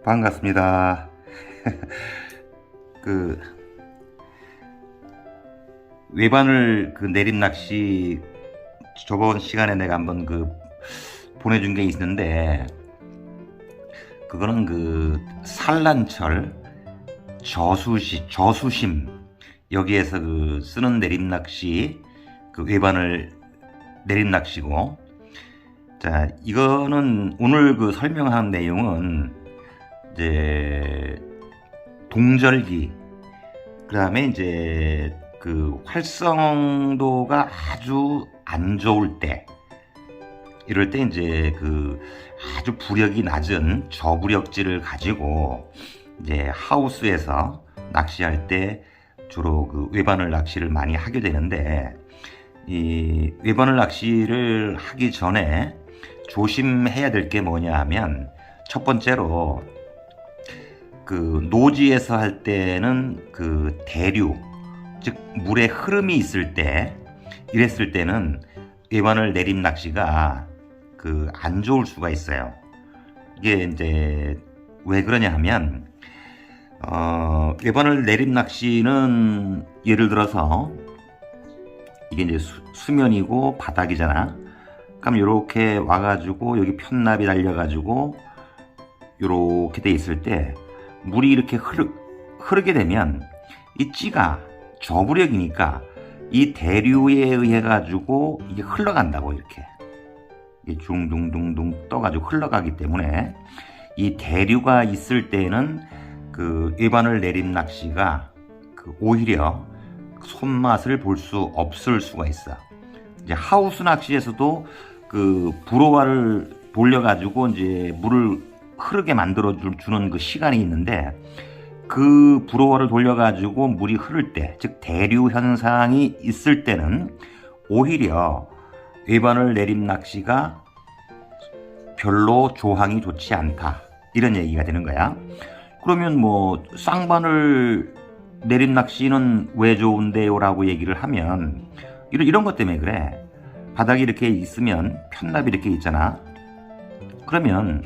반갑습니다. 그 외바늘 내림 낚시 저번 시간에 내가 한번 보내준 게 있는데, 그거는 산란철 저수심 여기에서 쓰는 내림 낚시, 외바늘 내림 낚시고, 자, 이거는 오늘 설명하는 내용은 이제 동절기, 그 다음에 이제 활성도가 아주 안 좋을 때, 이럴 때 이제 아주 부력이 낮은 저부력지를 가지고 이제 하우스에서 낚시할 때 주로 외바늘 낚시를 많이 하게 되는데, 이 외바늘 낚시를 하기 전에 조심해야 될 게 뭐냐 하면, 첫 번째로 노지에서 할 때는 대류, 즉 물의 흐름이 있을 때, 이랬을 때는 외바늘 내림 낚시가 안 좋을 수가 있어요. 이게 이제 왜 그러냐 하면, 외바늘 내림 낚시는 예를 들어서 이게 이제 수면이고 바닥이잖아. 그럼 이렇게 와가지고 여기 편납이 달려가지고 이렇게 돼 있을 때, 물이 이렇게 흐르게 되면 이 찌가 저부력이니까 이 대류에 의해 가지고 이게 흘러간다고, 이렇게 둥둥둥둥 떠가지고 흘러가기 때문에, 이 대류가 있을 때는 외바늘 내림 낚시가 오히려 손맛을 볼 수 없을 수가 있어. 이제 하우스 낚시에서도 브로와를 돌려가지고 이제 물을 흐르게 만들어 주는 시간이 있는데, 브로워를 돌려가지고 물이 흐를 때, 즉 대류 현상이 있을 때는 오히려 외바늘 내림 낚시가 별로 조항이 좋지 않다, 이런 얘기가 되는 거야. 그러면 쌍바늘 내림 낚시는 왜 좋은데요? 라고 얘기를 하면, 이런 것 때문에 그래. 바닥이 이렇게 있으면 편납이 이렇게 있잖아. 그러면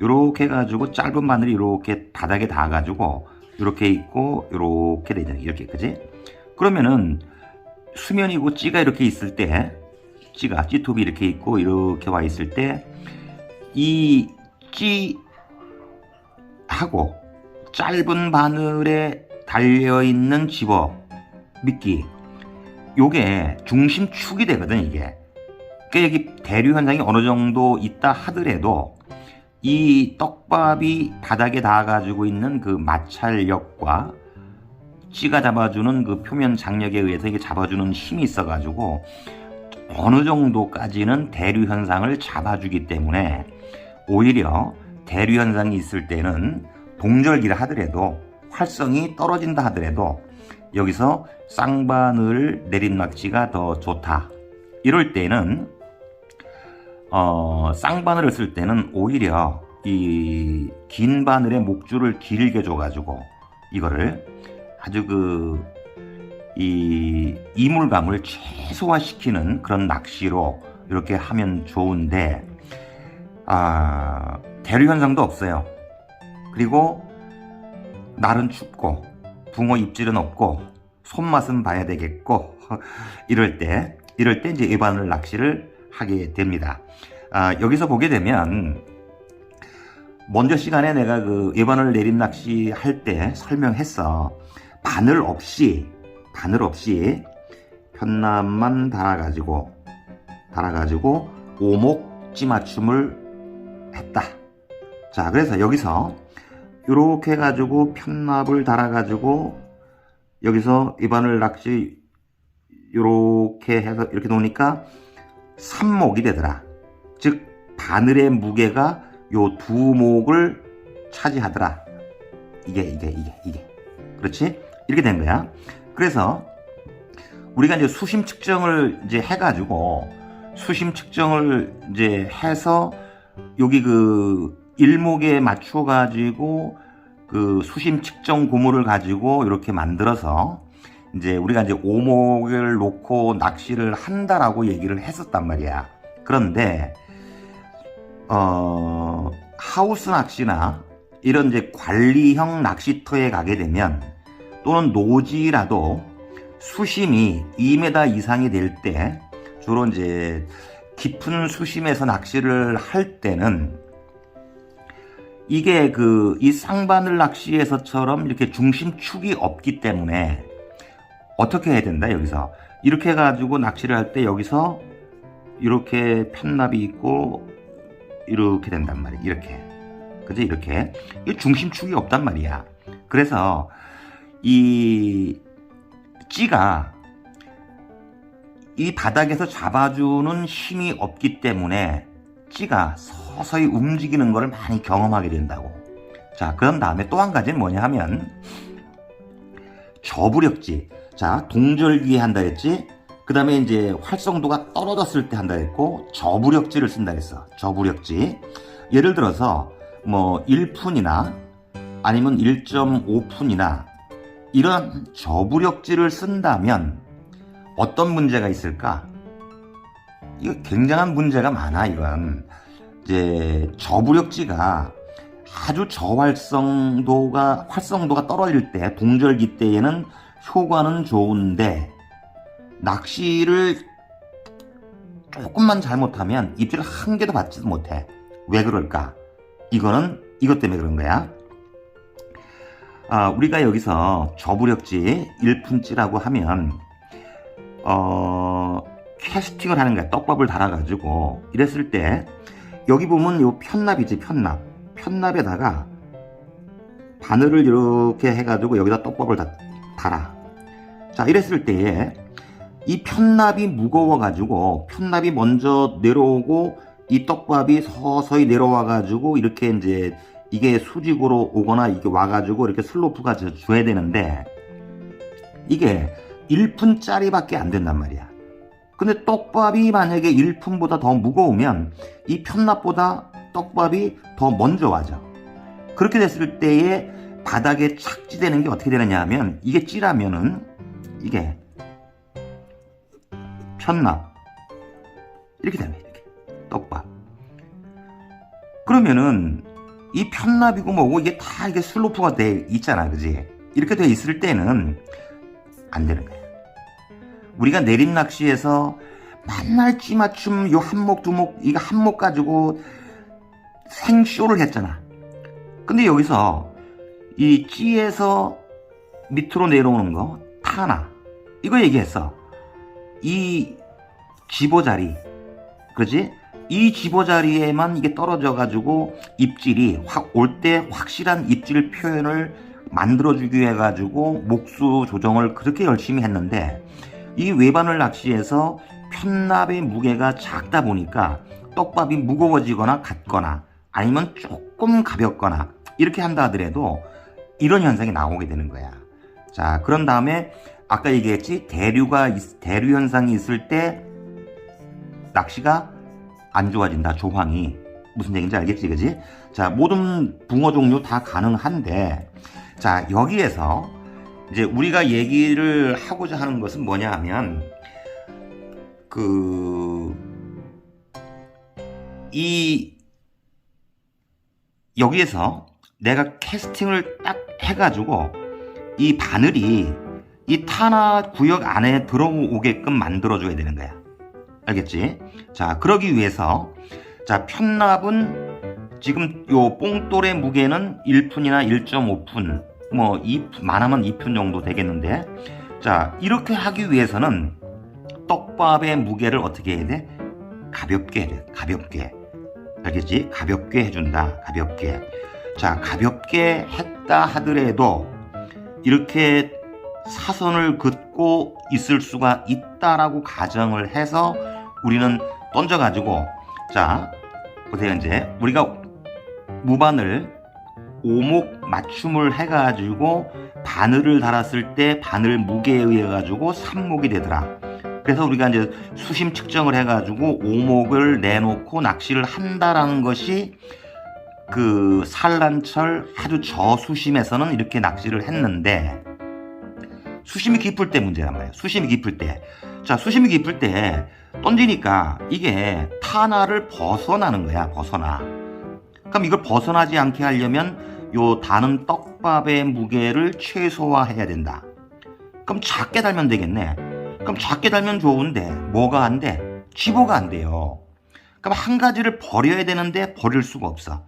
이렇게 해가지고 짧은 바늘이 이렇게 바닥에 닿아가지고 이렇게 있고 이렇게 되잖아. 이렇게, 그지? 그러면은 수면이고 찌가 이렇게 있을 때, 찌톱이 이렇게 있고 이렇게 와 있을 때, 이 찌하고 짧은 바늘에 달려있는 미끼, 요게 중심축이 되거든, 이게. 그러니까 여기 대류 현상이 어느 정도 있다 하더라도 이 떡밥이 바닥에 닿아가지고 있는 마찰력과 찌가 잡아주는 표면 장력에 의해서 이게 잡아주는 힘이 있어가지고 어느 정도까지는 대류 현상을 잡아주기 때문에, 오히려 대류 현상이 있을 때는 동절기를 하더라도, 활성이 떨어진다 하더라도 여기서 쌍바늘 내림 낚시가 더 좋다. 이럴 때는 쌍바늘을 쓸 때는 오히려 이 긴 바늘의 목줄을 길게 줘가지고 이거를 아주 이 이물감을 최소화시키는 그런 낚시로 이렇게 하면 좋은데, 대류 현상도 없어요. 그리고 날은 춥고 붕어 입질은 없고 손맛은 봐야 되겠고 이럴 때 이제 외바늘 낚시를 하게 됩니다. 여기서 보게 되면, 먼저 시간에 내가 외바늘 내림 낚시 할 때 설명했어. 바늘 없이 편납만 달아가지고 오목 찌맞춤을 했다. 자, 그래서 여기서 이렇게 해가지고 편납을 달아가지고 여기서 외바늘 낚시 이렇게 해서 이렇게 놓으니까 3목이 되더라. 즉 바늘의 무게가 요 두 목을 차지하더라. 이게 그렇지? 이렇게 된 거야. 그래서 우리가 이제 수심 측정을 이제 해가지고, 수심 측정을 이제 해서 여기 일목에 맞춰가지고 수심 측정 고무를 가지고 이렇게 만들어서 이제 우리가 이제 오목을 놓고 낚시를 한다라고 얘기를 했었단 말이야. 그런데 하우스 낚시나 이런 이제 관리형 낚시터에 가게 되면 또는 노지라도 수심이 2m 이상이 될 때 주로 이제 깊은 수심에서 낚시를 할 때는 이게 이 쌍바늘 낚시에서처럼 이렇게 중심축이 없기 때문에 어떻게 해야 된다, 여기서. 이렇게 해가지고 낚시를 할 때 여기서 이렇게 편납이 있고 이렇게 된단 말이야. 이렇게. 그지? 이렇게. 이 중심축이 없단 말이야. 그래서 이 찌가 이 바닥에서 잡아주는 힘이 없기 때문에 찌가 서서히 움직이는 것을 많이 경험하게 된다고. 자, 그런 다음에 또 한 가지는 뭐냐 하면 저부력지. 자, 동절기에 한다 했지. 그 다음에 이제 활성도가 떨어졌을 때 한다 했고, 저부력지를 쓴다 했어. 저부력지. 예를 들어서 뭐 1푼이나 아니면 1.5푼이나 이런 저부력지를 쓴다면 어떤 문제가 있을까? 이거 굉장한 문제가 많아. 이건 이제 저부력지가 아주 활성도가 떨어질 때, 동절기 때에는 효과는 좋은데 낚시를 조금만 잘못하면 입질 한 개도 받지도 못해. 왜 그럴까? 이거는 이것 때문에 그런 거야. 우리가 여기서 저부력지 1푼찌라고 하면 캐스팅을 하는 거야. 떡밥을 달아가지고 이랬을 때 여기 보면 요 편납이지. 편납에다가 바늘을 이렇게 해가지고 여기다 떡밥을 달아. 자, 이랬을 때에 이 편납이 무거워가지고 편납이 먼저 내려오고 이 떡밥이 서서히 내려와가지고 이렇게 이제 이게 수직으로 오거나 이게 와가지고 이렇게 슬로프가 줘야 되는데 이게 1푼짜리밖에 안 된단 말이야. 근데 떡밥이 만약에 1푼보다 더 무거우면 이 편납보다 떡밥이 더 먼저 와죠. 그렇게 됐을 때에 바닥에 착지되는 게 어떻게 되느냐 하면 이게 찌라면은 이게 편납 이렇게 됩니다. 이렇게 떡밥. 그러면은 이 편납이고 뭐고 이게 다 이게 슬로프가 돼 있잖아, 그지? 이렇게 돼 있을 때는 안 되는 거야. 우리가 내림 낚시에서 맨날 찌맞춤 요 한목 두목 이거 한목 가지고 생쇼를 했잖아. 근데 여기서 이 찌에서 밑으로 내려오는 거 타나 이거 얘기했어. 이 집어자리, 그렇지? 이 집어자리에만 이게 떨어져 가지고 입질이 올 때 확실한 입질 표현을 만들어주기 위해 가지고 목수 조정을 그렇게 열심히 했는데 이 외바늘 낚시에서 편납의 무게가 작다 보니까 떡밥이 무거워지거나 같거나 아니면 조금 가볍거나 이렇게 한다 하더라도 이런 현상이 나오게 되는 거야. 자, 그런 다음에 아까 얘기했지, 대류 현상이 있을 때 낚시가 안 좋아진다. 조황이 무슨 얘기인지 알겠지, 그지? 자, 모든 붕어 종류 다 가능한데, 자, 여기에서 이제 우리가 얘기를 하고자 하는 것은 뭐냐 하면 여기에서 내가 캐스팅을 딱 해가지고 이 바늘이 이 타나 구역 안에 들어오게끔 만들어줘야 되는 거야. 알겠지? 자, 그러기 위해서 자, 편납은 지금 요 뽕돌의 무게는 1푼이나 1.5푼 뭐 많으면 2푼 정도 되겠는데, 자, 이렇게 하기 위해서는 떡밥의 무게를 어떻게 해야 돼? 가볍게 해야 돼. 가볍게. 알겠지? 가볍게 해준다. 가볍게. 자, 가볍게 했다 하더라도 이렇게 사선을 긋고 있을 수가 있다라고 가정을 해서 우리는 던져가지고, 자, 보세요. 이제 우리가 무바늘 오목 맞춤을 해가지고 바늘을 달았을 때 바늘 무게에 의해 가지고 3목이 되더라. 그래서 우리가 이제 수심 측정을 해가지고 오목을 내놓고 낚시를 한다라는 것이 그 산란철 아주 저수심에서는 이렇게 낚시를 했는데, 수심이 깊을 때 문제란 말이에요. 수심이 깊을 때. 자, 수심이 깊을 때 던지니까 이게 타나를 벗어나는 거야. 벗어나. 그럼 이걸 벗어나지 않게 하려면 요 다는 떡밥의 무게를 최소화해야 된다. 그럼 작게 달면 되겠네. 그럼 작게 달면 좋은데 뭐가 안 돼? 집어가 안 돼요. 그럼 한 가지를 버려야 되는데 버릴 수가 없어.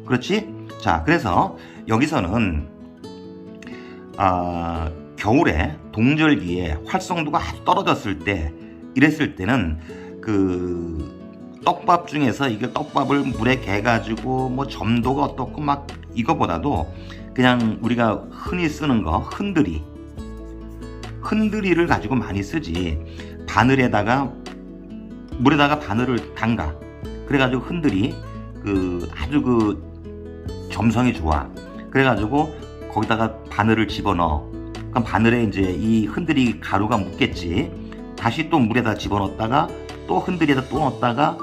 그렇지? 자, 그래서 여기서는 겨울에 동절기에 활성도가 아주 떨어졌을 때, 이랬을 때는 그 떡밥 중에서 이게 떡밥을 물에 개가지고 뭐 점도가 어떻고 막 이거보다도 그냥 우리가 흔히 쓰는 거 흔들이를 가지고 많이 쓰지. 바늘에다가 물에다가 바늘을 담가. 그래가지고 흔들이 아주 점성이 좋아. 그래가지고 거기다가 바늘을 집어넣어. 그럼 바늘에 이제 이 흔들이 가루가 묻겠지. 다시 또 물에다 집어넣었다가 또 흔들이에다 또 넣었다가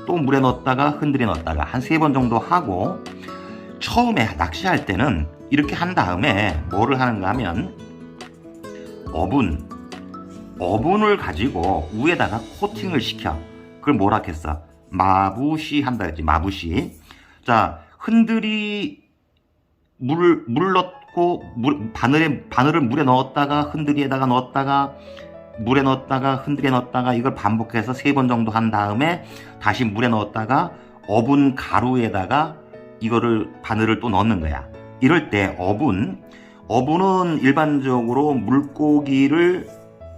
또 물에 넣었다가 흔들에 넣었다가 한 3번 정도 하고, 처음에 낚시할 때는 이렇게 한 다음에 뭐를 하는가 하면 어분을 가지고 위에다가 코팅을 시켜. 그걸 뭐라 했어? 마부시 한다 했지. 마부시. 자, 흔들이 물 넣고 바늘을 물에 넣었다가 흔들이에다가 넣었다가 물에 넣었다가 흔들에 넣었다가 이걸 반복해서 3번 정도 한 다음에 다시 물에 넣었다가 어분 가루에다가 이거를 바늘을 또 넣는 거야. 이럴 때 어분은 일반적으로 물고기를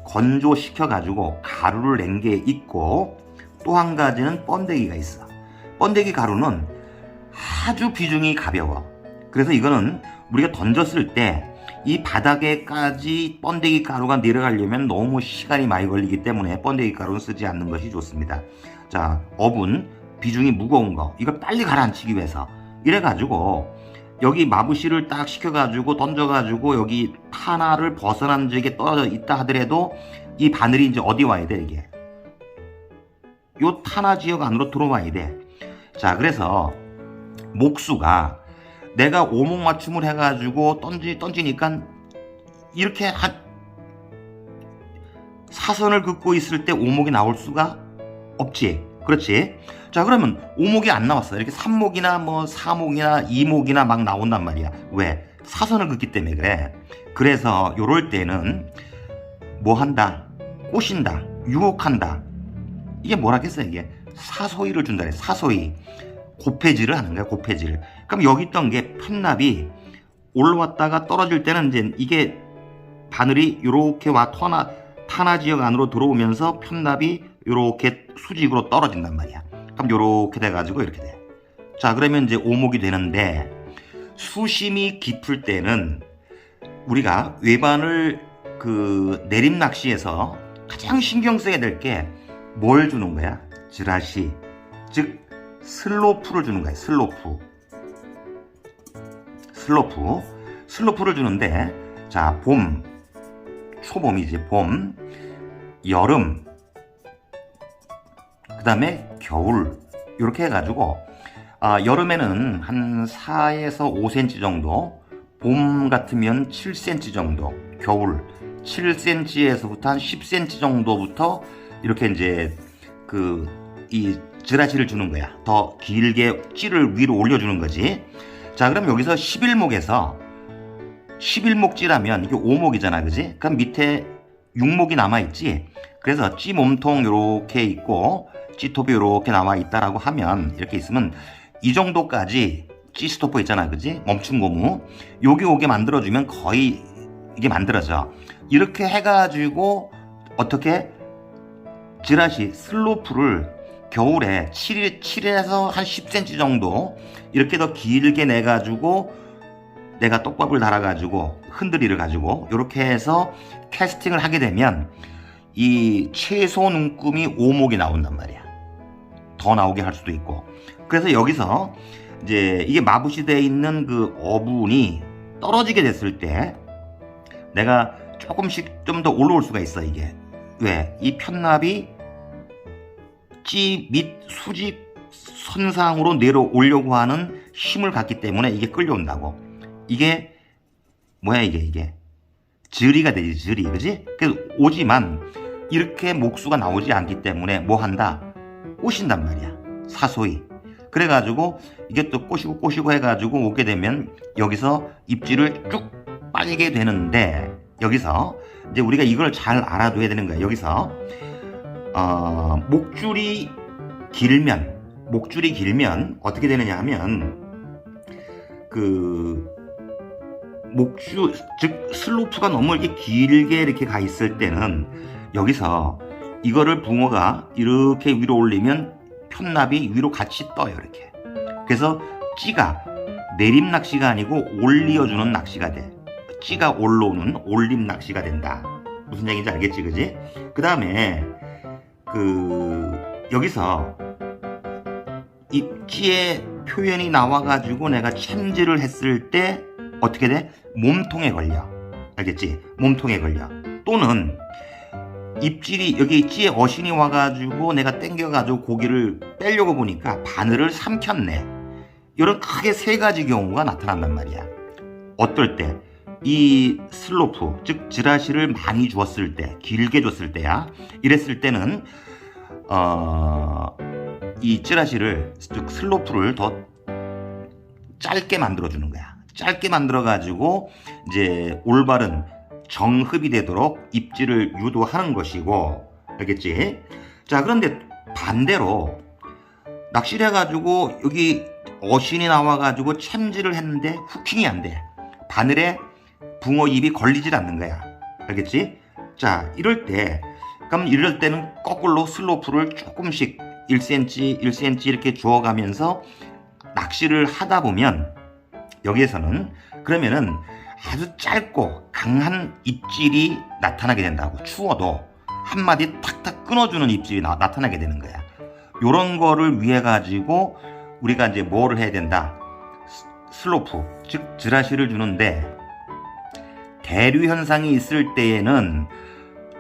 건조시켜 가지고 가루를 낸 게 있고, 또 한 가지는 번데기가 있어. 번데기 가루는 아주 비중이 가벼워. 그래서 이거는 우리가 던졌을 때 이 바닥에까지 번데기 가루가 내려가려면 너무 시간이 많이 걸리기 때문에 번데기 가루는 쓰지 않는 것이 좋습니다. 자, 어분 비중이 무거운 거, 이걸 빨리 가라앉히기 위해서 이래가지고 여기 마부시를 딱 시켜가지고 던져가지고 여기 타나를 벗어난 적에 떨어져 있다 하더라도 이 바늘이 이제 어디 와야 돼? 이게 요 타나 지역 안으로 들어와야 돼. 자, 그래서 목수가 내가 오목 맞춤을 해가지고 던지니까 이렇게 사선을 긋고 있을 때 오목이 나올 수가 없지. 그렇지? 자, 그러면 오목이 안 나왔어. 이렇게 3목이나 뭐 4목이나 2목이나 막 나온단 말이야. 왜? 사선을 긋기 때문에 그래. 그래서 요럴 때는 뭐 한다? 꼬신다. 유혹한다. 이게 뭐라겠어 이게? 사소이를 준다 그래. 사소이. 곱해질을 하는 거야. 곱해질. 그럼 여기 있던 게 편납이 올라왔다가 떨어질 때는 이제 이게 바늘이 요렇게 와 타나 지역 안으로 들어오면서 편납이 요렇게 수직으로 떨어진단 말이야. 그럼 요렇게 돼가지고 이렇게 돼. 자, 그러면 이제 오목이 되는데, 수심이 깊을 때는 우리가 외반을 내림 낚시에서 가장 신경 써야 될 게 뭘 주는 거야? 즈라시. 즉 슬로프를 주는 거야. 슬로프를 주는데, 자, 봄, 초봄이지. 봄, 여름, 그 다음에 겨울, 이렇게 해가지고 여름에는 한 4에서 5cm 정도, 봄 같으면 7cm 정도, 겨울 7cm에서부터 한 10cm 정도부터 이렇게 이제 이 즈라시를 주는 거야. 더 길게 찌를 위로 올려주는 거지. 자, 그럼 여기서 11목 찌라면 이게 5목이잖아, 그지? 그럼 밑에 6목이 남아있지. 그래서 찌 몸통 이렇게 있고 찌톱이 이렇게 남아 있다라고 하면, 이렇게 있으면 이 정도까지 찌 스토퍼 있잖아, 그지? 멈춘 고무 요게 만들어주면 거의 이게 만들어져. 이렇게 해가지고 어떻게 즈라시 슬로프를 겨울에 7에서 한 10cm 정도 이렇게 더 길게 내가지고 내가 떡밥을 달아가지고 흔들이를 가지고 이렇게 해서 캐스팅을 하게 되면 이 최소 눈금이 5목이 나온단 말이야. 더 나오게 할 수도 있고. 그래서 여기서 이제 이게 마부시 되어 있는 어분이 떨어지게 됐을 때 내가 조금씩 좀 더 올라올 수가 있어. 이게 왜? 이 편납이 찌 밑 수직 선상으로 내려오려고 하는 힘을 갖기 때문에 이게 끌려온다고. 이게 뭐야? 이게 즈리가 되지, 즈리. 그지? 그래서 오지만 이렇게 목수가 나오지 않기 때문에 뭐 한다? 꼬신단 말이야. 사소히. 그래가지고 이게 또 꼬시고 해가지고 오게 되면 여기서 입질을 쭉 빨게 되는데, 여기서 이제 우리가 이걸 잘 알아둬야 되는 거야. 여기서 목줄이 길면 어떻게 되느냐 하면, 그 목줄, 즉 슬로프가 너무 이렇게 길게 이렇게 가 있을 때는 여기서 이거를 붕어가 이렇게 위로 올리면 편납이 위로 같이 떠요. 이렇게. 그래서 찌가 내림 낚시가 아니고 올려주는 낚시가 돼. 찌가 올라오는 올림 낚시가 된다. 무슨 얘기인지 알겠지, 그지? 그 다음에 여기서 이 찌의 표현이 나와가지고 내가 참질을 했을 때 어떻게 돼? 몸통에 걸려. 알겠지? 몸통에 걸려. 또는 입질이 여기 찌에 어신이 와가지고 내가 땡겨가지고 고기를 빼려고 보니까 바늘을 삼켰네. 이런 크게 세 가지 경우가 나타난단 말이야. 어떨 때? 이 슬로프, 즉 찌라시를 많이 줬을 때, 길게 줬을 때야. 이랬을 때는 이 찌라시를, 즉 슬로프를 더 짧게 만들어주는 거야. 짧게 만들어가지고 이제 올바른 정흡이 되도록 입질을 유도하는 것이고, 알겠지? 자, 그런데 반대로 낚시를 해가지고 여기 어신이 나와가지고 참질을 했는데 후킹이 안 돼. 바늘에 붕어 입이 걸리질 않는 거야. 알겠지? 자, 이럴 때는 거꾸로 슬로프를 조금씩 1cm, 1cm 이렇게 주어가면서 낚시를 하다 보면 여기에서는 그러면은 아주 짧고 강한 입질이 나타나게 된다고. 추워도 한마디 탁탁 끊어주는 입질이 나타나게 되는 거야. 요런 거를 위해 가지고 우리가 이제 뭐를 해야 된다? 슬로프, 즉 찌라시를 주는데, 대류 현상이 있을 때에는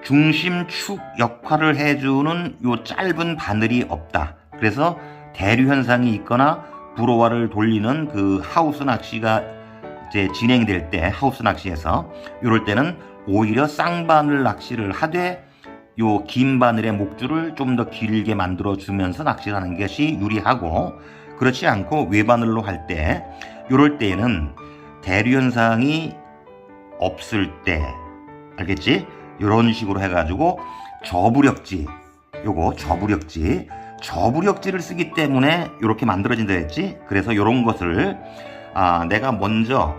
중심축 역할을 해주는 요 짧은 바늘이 없다. 그래서 대류 현상이 있거나 브로와를 돌리는 그 하우스 낚시가 이제 진행될 때, 하우스 낚시에서 이럴 때는 오히려 쌍바늘 낚시를 하되 요 긴 바늘의 목줄을 좀 더 길게 만들어 주면서 낚시를 하는 것이 유리하고, 그렇지 않고 외바늘로 할 때, 이럴 때에는 대류 현상이 없을 때, 알겠지? 이런 식으로 해가지고 저부력지, 요거 저부력지를 쓰기 때문에 이렇게 만들어진다 했지. 그래서 이런 것을 내가 먼저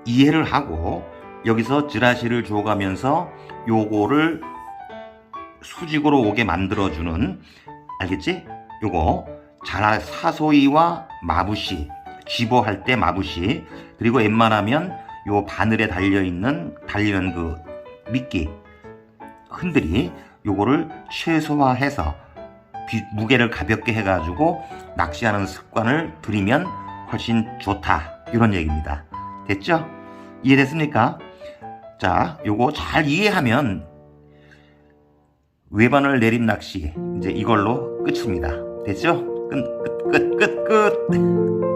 이해를 하고 여기서 찌라시를 줘가면서 요거를 수직으로 오게 만들어주는, 알겠지? 요거 잘 사소이와 마부시, 집어할 때 마부시, 그리고 웬만하면 요 바늘에 달리는 그 미끼, 흔들이, 요거를 최소화해서 무게를 가볍게 해가지고 낚시하는 습관을 들이면 훨씬 좋다. 이런 얘기입니다. 됐죠? 이해됐습니까? 자, 요거 잘 이해하면 외바늘 내림 낚시 이제 이걸로 끝입니다. 됐죠? 끝.